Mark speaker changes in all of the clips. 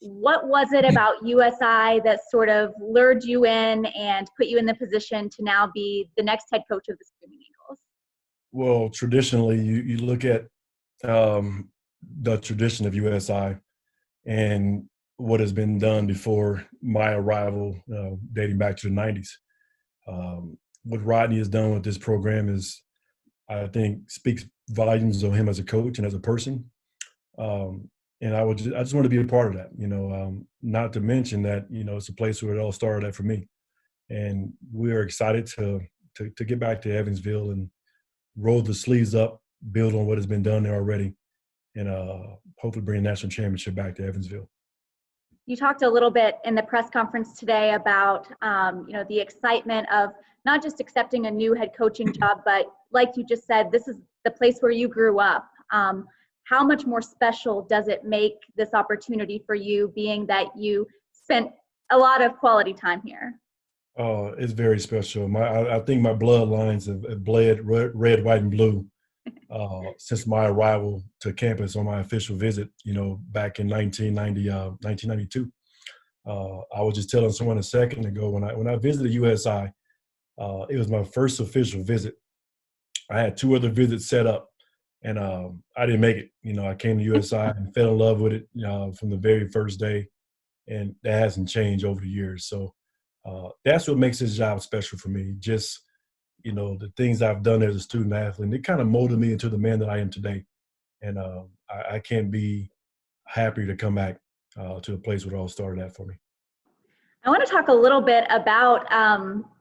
Speaker 1: what was it about USI that sort of lured you in and put you in the position to now be the next head coach of the Screaming Eagles?
Speaker 2: Well, traditionally, you look at the tradition of USI and what has been done before my arrival, dating back to the 90s. What Rodney has done with this program is, I think, speaks volumes of him as a coach and as a person. And I just want to be a part of that, not to mention that, it's a place where it all started at for me. And we are excited to get back to Evansville and roll the sleeves up, build on what has been done there already, and hopefully bring a national championship back to Evansville.
Speaker 1: You talked a little bit in the press conference today about, the excitement of not just accepting a new head coaching job, but like you just said, this is the place where you grew up. How much more special does it make this opportunity for you, being that you spent a lot of quality time here?
Speaker 2: It's very special. I think my bloodlines have bled red, white, and blue since my arrival to campus on my official visit, back in 1992. I was just telling someone a second ago when I visited USI, it was my first official visit. I had 2 other visits set up, and I didn't make it. I came to USI and fell in love with it from the very first day, and that hasn't changed over the years. So that's what makes this job special for me. Just, the things I've done as a student athlete, and it kind of molded me into the man that I am today. And I can't be happier to come back to a place where it all started at for me.
Speaker 1: I want to talk a little bit about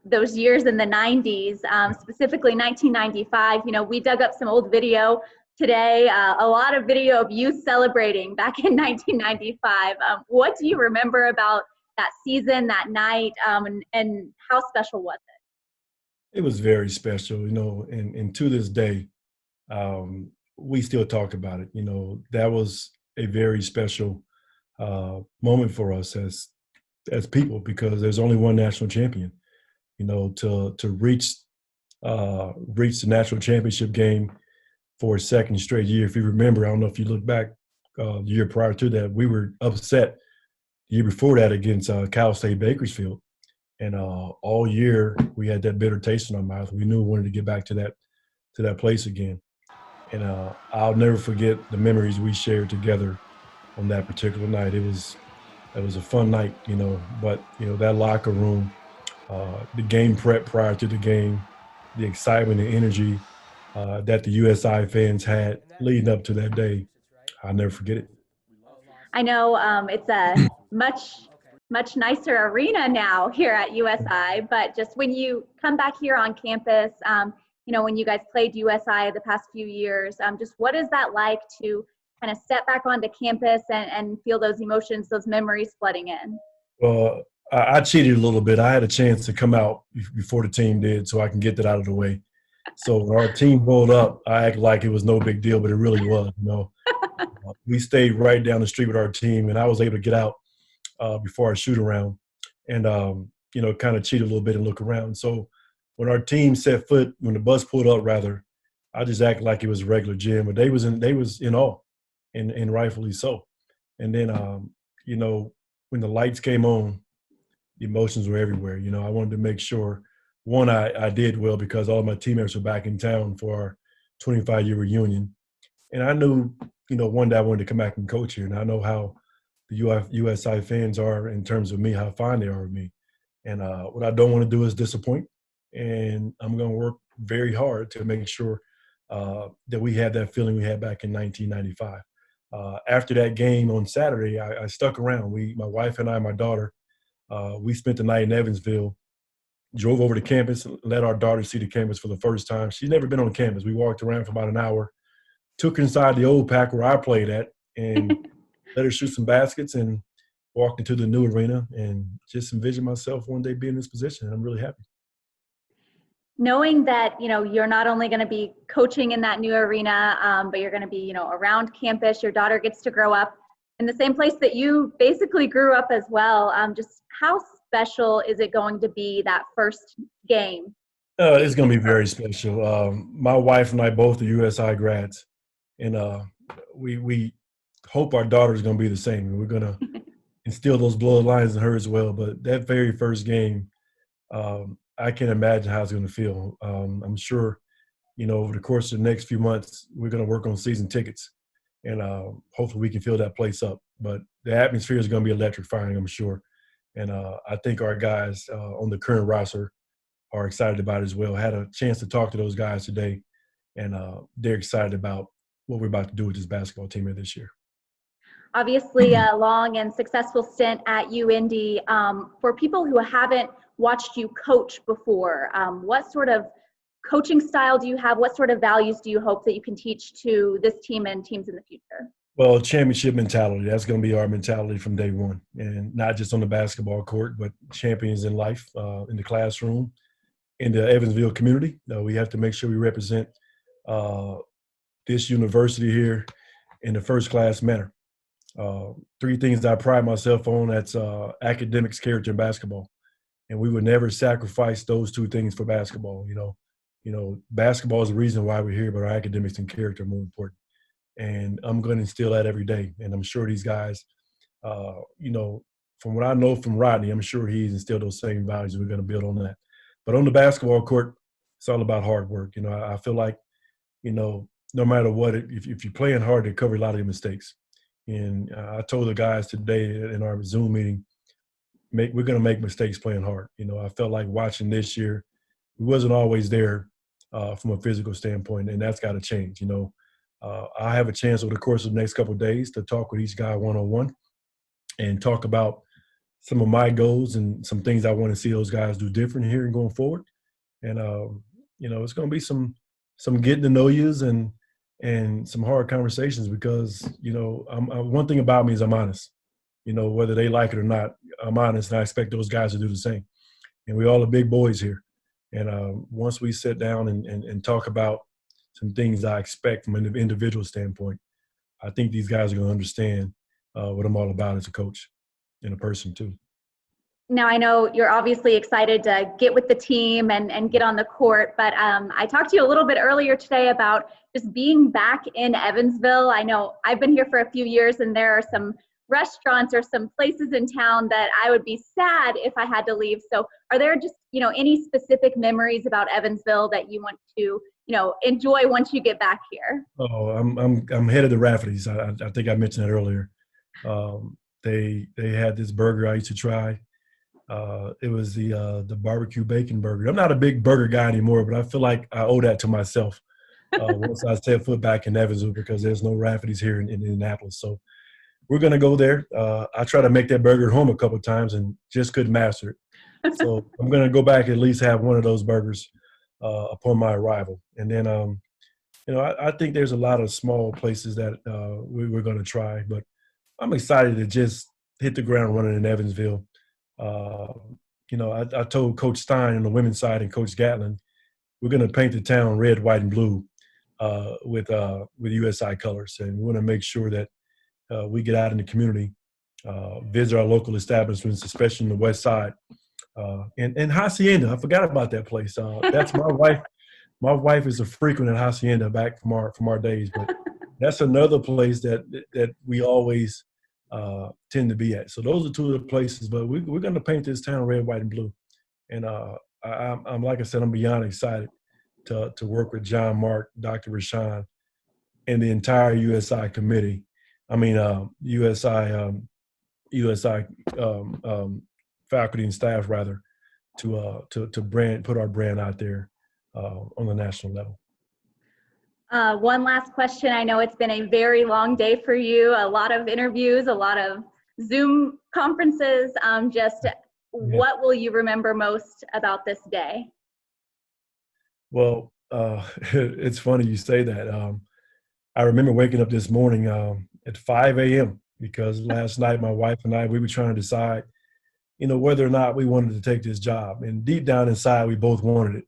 Speaker 1: those years in the 90s, specifically 1995. We dug up some old video today, a lot of video of you celebrating back in 1995. What do you remember about that season, that night, and how special was it?
Speaker 2: It was very special, and to this day, we still talk about it. That was a very special moment for us as people, because there's only one national champion. To reach the national championship game for a second straight year. If you remember, I don't know if you look back the year prior to that, we were upset the year before that against Cal State Bakersfield. And all year we had that bitter taste in our mouth. We knew we wanted to get back to that place again. And I'll never forget the memories we shared together on that particular night. It was a fun night, but that locker room, the game prep prior to the game, the excitement and energy that the USI fans had leading up to that day, I'll never forget it.
Speaker 1: I know it's a much nicer arena now here at USI, but just when you come back here on campus, when you guys played USI the past few years, just what is that like to kind of step back onto campus and feel those emotions, those memories flooding in?
Speaker 2: Well, I cheated a little bit. I had a chance to come out before the team did, so I can get that out of the way. So when our team rolled up, I acted like it was no big deal, but it really was. We stayed right down the street with our team, and I was able to get out before our shoot around and, kind of cheat a little bit and look around. So when our team set foot, when the bus pulled up, rather, I just acted like it was a regular gym, but they was in awe, and rightfully so. And then, when the lights came on, the emotions were everywhere. I wanted to make sure, one, I did well because all my teammates were back in town for our 25-year reunion. And I knew, one day I wanted to come back and coach here. And I know how the USI fans are in terms of me, how fine they are of me. And what I don't want to do is disappoint. And I'm going to work very hard to make sure that we have that feeling we had back in 1995. After that game on Saturday, I stuck around. My wife and I, my daughter, we spent the night in Evansville, drove over to campus, let our daughter see the campus for the first time. She's never been on campus. We walked around for about an hour, took her inside the old pack where I played at, and let her shoot some baskets and walked into the new arena and just envisioned myself one day being in this position. And I'm really happy.
Speaker 1: Knowing that, you're not only going to be coaching in that new arena, but you're going to be, around campus, your daughter gets to grow up in the same place that you basically grew up as well. Just how special is it going to be, that first game?
Speaker 2: It's going to be very special. My wife and I both are USI grads, and we hope our daughter is going to be the same. We're going to instill those bloodlines in her as well. But that very first game, I can't imagine how it's going to feel. I'm sure, over the course of the next few months, we're going to work on season tickets, and hopefully we can fill that place up. But the atmosphere is going to be electrifying, I'm sure. And I think our guys on the current roster are excited about it as well. Had a chance to talk to those guys today, and they're excited about what we're about to do with this basketball team here this year.
Speaker 1: Obviously, a long and successful stint at UIndy. For people who haven't watched you coach before, what sort of coaching style do you have? What sort of values do you hope that you can teach to this team and teams in the future?
Speaker 2: Well, championship mentality. That's going to be our mentality from day one, and not just on the basketball court, but champions in life, in the classroom, in the Evansville community. We have to make sure we represent this university here in the first-class manner. Three things that I pride myself on, that's academics, character, and basketball. And we would never sacrifice those two things for basketball. Basketball is the reason why we're here, but our academics and character are more important. And I'm going to instill that every day. And I'm sure these guys, from what I know from Rodney, I'm sure he's instilled those same values. We're going to build on that. But on the basketball court, it's all about hard work. I feel like, no matter what, if you're playing hard, they cover a lot of your mistakes. And I told the guys today in our Zoom meeting, we're going to make mistakes playing hard. I felt like watching this year, we wasn't always there from a physical standpoint, and that's got to change. I have a chance over the course of the next couple of days to talk with each guy one-on-one and talk about some of my goals and some things I want to see those guys do different here and going forward. And, it's going to be some getting to know yous and some hard conversations because, one thing about me is I'm honest. Whether they like it or not, I'm honest, and I expect those guys to do the same. And we all are big boys here. And once we sit down and talk about some things I expect from an individual standpoint, I think these guys are going to understand what I'm all about as a coach and a person too.
Speaker 1: Now, I know you're obviously excited to get with the team and get on the court, but I talked to you a little bit earlier today about just being back in Evansville. I know I've been here for a few years, and there are some restaurants or some places in town that I would be sad if I had to leave. So are there just, any specific memories about Evansville that you want to, enjoy once you get back here?
Speaker 2: Oh, I'm head of the Rafferty's. I think I mentioned that earlier. They had this burger I used to try. It was the barbecue bacon burger. I'm not a big burger guy anymore, but I feel like I owe that to myself once I set foot back in Evansville because there's no Rafferty's here in Indianapolis. So we're going to go there. I tried to make that burger at home a couple of times and just couldn't master it. So I'm going to go back and at least have one of those burgers upon my arrival. And then, I think there's a lot of small places that we're going to try. But I'm excited to just hit the ground running in Evansville. I told Coach Stein on the women's side and Coach Gatlin, we're going to paint the town red, white, and blue with USI colors. And we want to make sure that we get out in the community, visit our local establishments, especially in the west side. And Hacienda, I forgot about that place. That's my wife. My wife is a frequent at Hacienda back from our days. But that's another place that we always tend to be at. So those are two of the places. But we're going to paint this town red, white, and blue. And I'm like I said, I'm beyond excited to work with John, Mark, Dr. Rashawn, and the entire USI committee. USI faculty and staff rather to put our brand out there on the national level.
Speaker 1: One last question. I know it's been a very long day for you, a lot of interviews, a lot of Zoom conferences. What will you remember most about this day?
Speaker 2: Well, it's funny you say that. I remember waking up this morning at 5 a.m. because last night my wife and I, we were trying to decide, whether or not we wanted to take this job. And deep down inside, we both wanted it.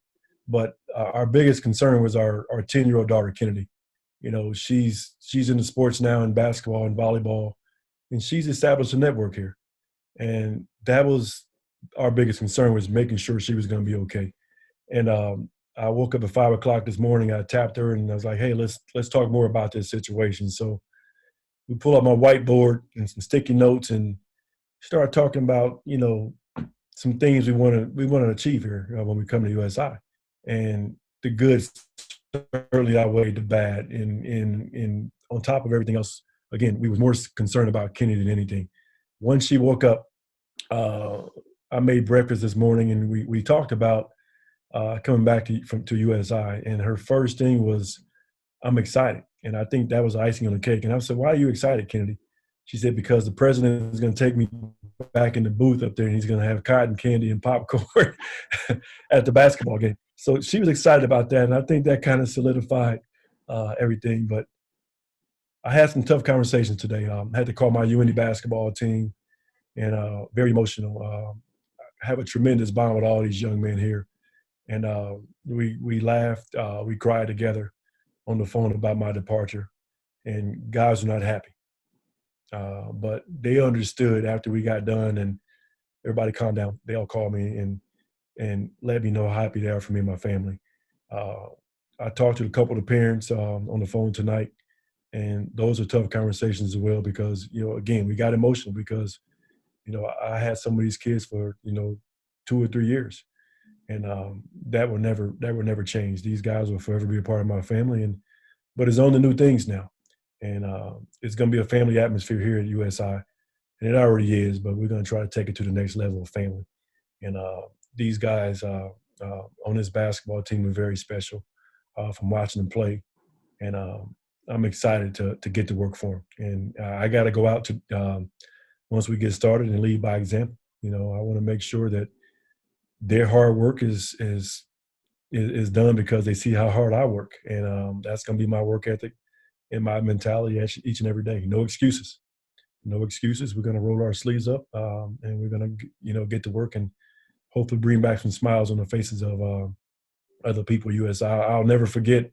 Speaker 2: But our biggest concern was our 10-year-old daughter, Kennedy. She's in the sports now in basketball and volleyball, and she's established a network here. And that was our biggest concern, was making sure she was going to be okay. And I woke up at 5 o'clock this morning. I tapped her and I was like, hey, let's talk more about this situation. So we pull up my whiteboard and some sticky notes, and start talking about, some things we want to achieve here when we come to USI, and the good certainly outweighed the bad. And on top of everything else, again, we was more concerned about Kenny than anything. Once she woke up, I made breakfast this morning, and we talked about coming back to USI, and her first thing was, "I'm excited," and I think that was icing on the cake. And I said, "Why are you excited, Kennedy?" She said, "Because the president is going to take me back in the booth up there, and he's going to have cotton candy and popcorn at the basketball game." So she was excited about that, and I think that kind of solidified everything. But I had some tough conversations today. I had to call my UND basketball team, and very emotional. I have a tremendous bond with all these young men here, and we laughed, we cried together on the phone about my departure, and guys are not happy. But they understood after we got done and everybody calmed down. They all called me and let me know how happy they are for me and my family. I talked to a couple of the parents on the phone tonight, and those are tough conversations as well because, again, we got emotional because, I had some of these kids for, 2 or 3 years, and that will never change. These guys will forever be a part of my family, but it's on the new things now. And it's going to be a family atmosphere here at USI, and it already is, but we're going to try to take it to the next level of family. And these guys on this basketball team are very special from watching them play, and I'm excited to get to work for them. And I got to go out to once we get started and lead by example. I want to make sure that their hard work is done because they see how hard I work, and that's going to be my work ethic and my mentality each and every day. No excuses. No excuses. We're going to roll our sleeves up, and we're going to, get to work and hopefully bring back some smiles on the faces of other people at USI. I'll never forget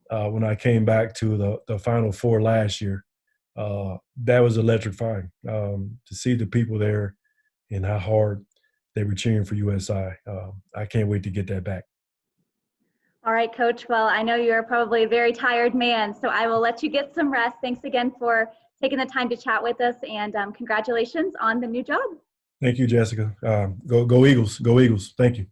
Speaker 2: when I came back to the Final Four last year. That was electrifying to see the people there and how hard they were cheering for USI. I can't wait to get that back.
Speaker 1: All right, Coach. Well, I know you're probably a very tired man, so I will let you get some rest. Thanks again for taking the time to chat with us, and congratulations on the new job.
Speaker 2: Thank you, Jessica. Go Eagles. Go Eagles. Thank you.